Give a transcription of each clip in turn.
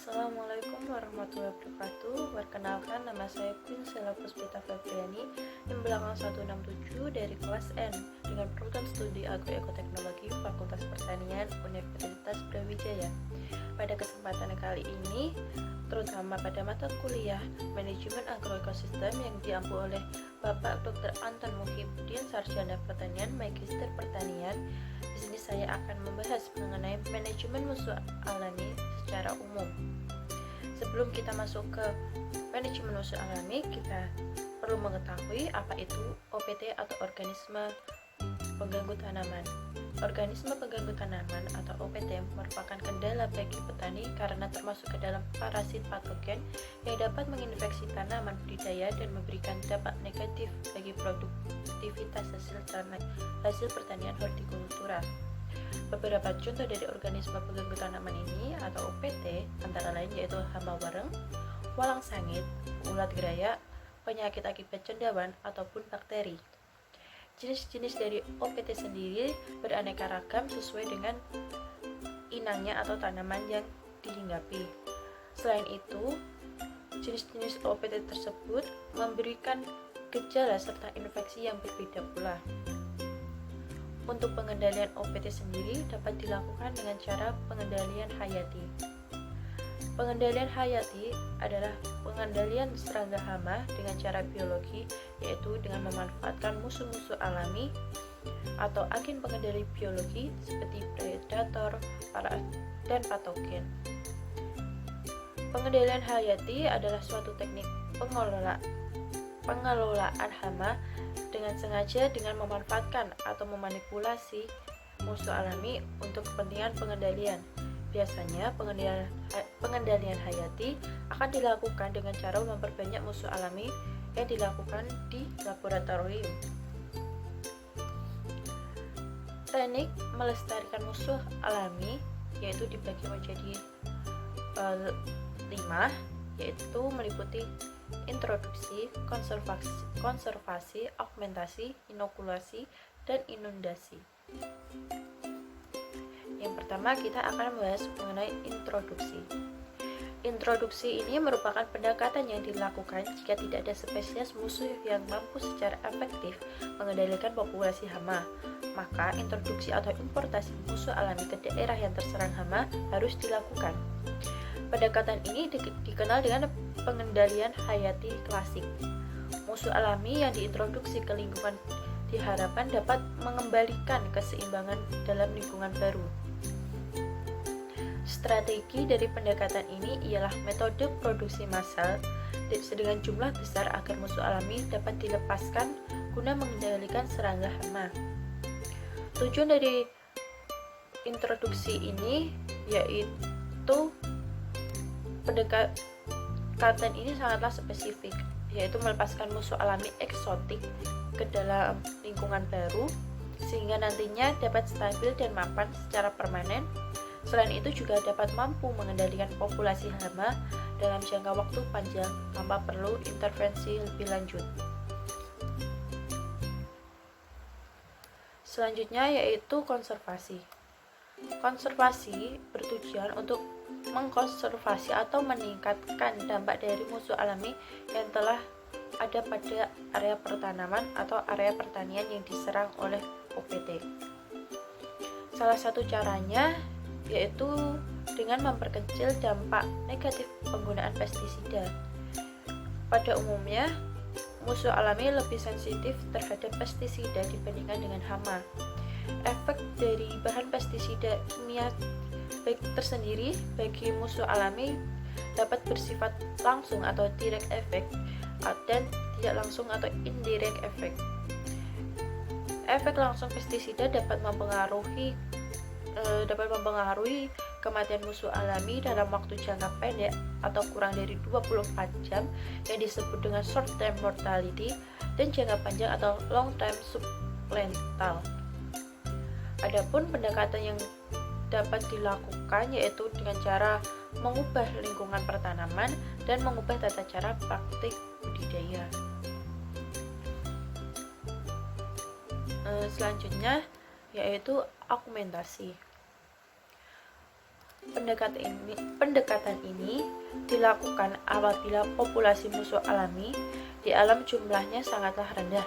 Assalamualaikum warahmatullahi wabarakatuh. Perkenalkan, nama saya Prinsela Puspita Febriani yang belakang 167 dari kelas N dengan program studi Agroekoteknologi Fakultas Pertanian Universitas Brawijaya. Pada kesempatan kali ini, terutama pada mata kuliah Manajemen Agroekosistem yang diampu oleh Bapak Dr. Anton Muhyiddin, Sarjana Pertanian, Magister Pertanian. Di sini saya akan membahas mengenai manajemen musuh alami secara umum. Sebelum kita masuk ke manajemen musuh alami, kita perlu mengetahui apa itu OPT atau organisme pengganggu tanaman. Organisme pengganggu tanaman atau OPT merupakan kendala bagi petani karena termasuk ke dalam parasit patogen yang dapat menginfeksi tanaman budidaya dan memberikan dampak negatif bagi produktivitas hasil pertanian hortikultura. Beberapa contoh dari organisme pengganggu tanaman ini atau OPT antara lain yaitu hama wareng, walang sangit, ulat gerayak, penyakit akibat cendawan ataupun bakteri. Jenis-jenis dari OPT sendiri beraneka ragam sesuai dengan inangnya atau tanaman yang dihinggapi. Selain itu, jenis-jenis OPT tersebut memberikan gejala serta infeksi yang berbeda pula. Untuk pengendalian OPT sendiri dapat dilakukan dengan cara pengendalian hayati. Pengendalian hayati adalah pengendalian serangga hama dengan cara biologi, yaitu dengan memanfaatkan musuh-musuh alami atau agen pengendali biologi seperti predator, dan patogen. Pengendalian hayati adalah suatu teknik pengelolaan hama dengan sengaja dengan memanfaatkan atau memanipulasi musuh alami untuk kepentingan pengendalian. Biasanya pengendalian hayati akan dilakukan dengan cara memperbanyak musuh alami yang dilakukan di laboratorium. Teknik melestarikan musuh alami yaitu dibagi menjadi 5, yaitu meliputi introduksi, konservasi, augmentasi, inokulasi, dan inundasi. Yang pertama kita akan membahas mengenai introduksi. Introduksi ini merupakan pendekatan yang dilakukan jika tidak ada spesies musuh yang mampu secara efektif mengendalikan populasi hama. Maka introduksi atau importasi musuh alami ke daerah yang terserang hama harus dilakukan. Pendekatan ini dikenal dengan pengendalian hayati klasik. Musuh alami yang diintroduksi ke lingkungan diharapkan dapat mengembalikan keseimbangan dalam lingkungan baru. Strategi dari pendekatan ini ialah metode produksi massal dengan jumlah besar agar musuh alami dapat dilepaskan guna mengendalikan serangga hama. Tujuan dari introduksi ini yaitu pendekatan ini sangatlah spesifik, yaitu melepaskan musuh alami eksotik ke dalam lingkungan baru sehingga nantinya dapat stabil dan mapan secara permanen. Selain itu juga dapat mampu mengendalikan populasi hama dalam jangka waktu panjang tanpa perlu intervensi lebih lanjut. Selanjutnya yaitu konservasi. Konservasi bertujuan untuk mengkonservasi atau meningkatkan dampak dari musuh alami yang telah ada pada area pertanaman atau area pertanian yang diserang oleh OPT. Salah satu caranya yaitu dengan memperkecil dampak negatif penggunaan pestisida. Pada umumnya, musuh alami lebih sensitif terhadap pestisida dibandingkan dengan hama. Efek dari bahan pestisida kimia tersendiri bagi musuh alami dapat bersifat langsung atau direct effect dan tidak langsung atau indirect effect. Efek langsung pestisida dapat mempengaruhi kematian musuh alami dalam waktu jangka pendek atau kurang dari 24 jam yang disebut dengan short term mortality, dan jangka panjang atau long term sublental. Adapun pendekatan yang dapat dilakukan yaitu dengan cara mengubah lingkungan pertanaman dan mengubah tata cara praktik budidaya. Selanjutnya yaitu augmentasi. Pendekatan ini dilakukan apabila populasi musuh alami di alam jumlahnya sangatlah rendah,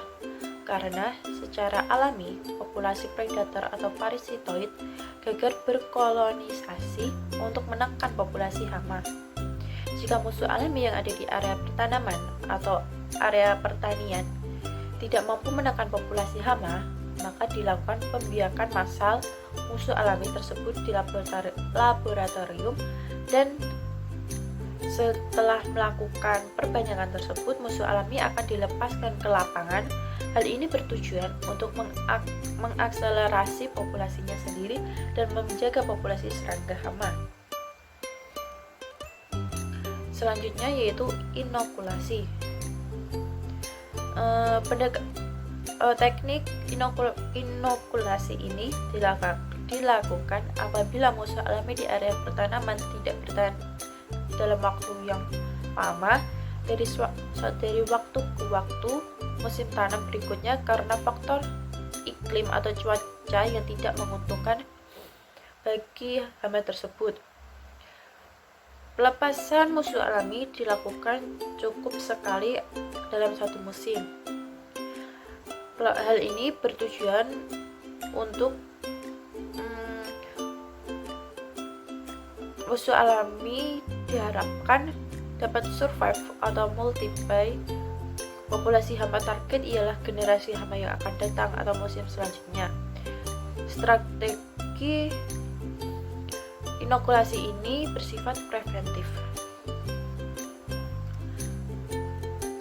karena secara alami populasi predator atau parasitoid gagal berkolonisasi untuk menekan populasi hama. Jika musuh alami yang ada di area pertanaman atau area pertanian tidak mampu menekan populasi hama, maka dilakukan pembiakan massal musuh alami tersebut di laboratorium, dan setelah melakukan perbanyakan tersebut, musuh alami akan dilepaskan ke lapangan. Hal ini bertujuan untuk mengakselerasi populasinya sendiri dan menjaga populasi serangga hama. Selanjutnya yaitu inokulasi. Teknik inokulasi ini dilakukan apabila musuh alami di area pertanaman tidak bertahan dalam waktu yang lama dari waktu ke waktu musim tanam berikutnya karena faktor iklim atau cuaca yang tidak menguntungkan bagi hama tersebut. Pelepasan musuh alami dilakukan cukup sekali dalam satu musim. Hal ini bertujuan untuk musuh alami diharapkan dapat survive atau multiply. Populasi hama target ialah generasi hama yang akan datang atau musim selanjutnya. Strategi inokulasi ini bersifat preventif.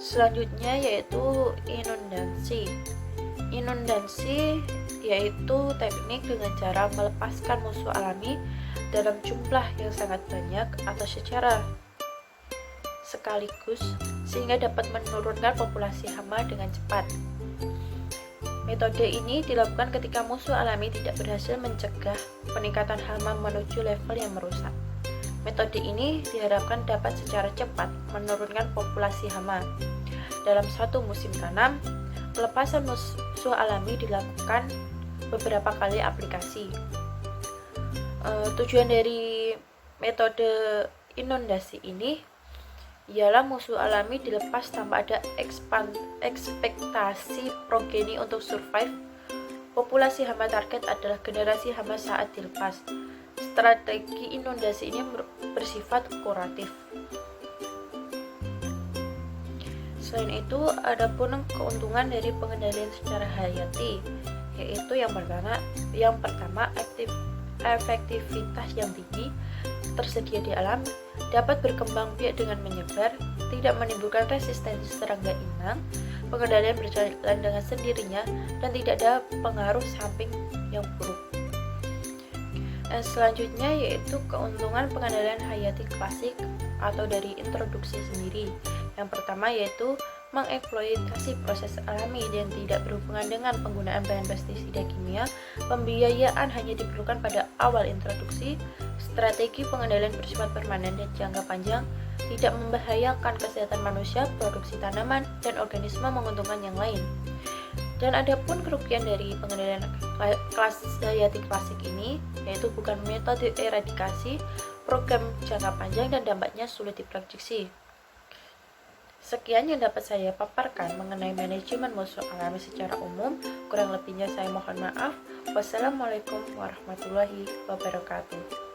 Selanjutnya yaitu inundasi. Inundasi yaitu teknik dengan cara melepaskan musuh alami dalam jumlah yang sangat banyak atau secara sekaligus sehingga dapat menurunkan populasi hama dengan cepat. Metode ini dilakukan ketika musuh alami tidak berhasil mencegah peningkatan hama menuju level yang merusak. Metode ini diharapkan dapat secara cepat menurunkan populasi hama. Dalam satu musim tanam, pelepasan musuh alami dilakukan beberapa kali aplikasi. Tujuan dari metode inundasi ini ialah musuh alami dilepas tanpa ada ekspektasi progeni untuk survive. Populasi hama target adalah generasi hama saat dilepas. Strategi inundasi ini bersifat kuratif. Selain itu, ada pun keuntungan dari pengendalian secara hayati, yaitu yang pertama efektivitas yang tinggi tersedia di alam, dapat berkembang biak dengan menyebar, tidak menimbulkan resistensi serangga inang, pengendalian berjalan dengan sendirinya, dan tidak ada pengaruh samping yang buruk. Selanjutnya yaitu keuntungan pengendalian hayati klasik atau dari introduksi sendiri. Yang pertama yaitu mengeksploitasi proses alami yang tidak berhubungan dengan penggunaan bahan pestisida kimia. Pembiayaan hanya diperlukan pada awal introduksi. Strategi pengendalian bersifat permanen dan jangka panjang, tidak membahayakan kesehatan manusia, produksi tanaman, dan organisme, menguntungkan yang lain. Dan ada pun kerugian dari pengendalian hayati klasik ini, yaitu bukan metode eradikasi, program jangka panjang, dan dampaknya sulit diprediksi. Sekian yang dapat saya paparkan mengenai manajemen musuh alami secara umum. Kurang lebihnya saya mohon maaf. Wassalamualaikum warahmatullahi wabarakatuh.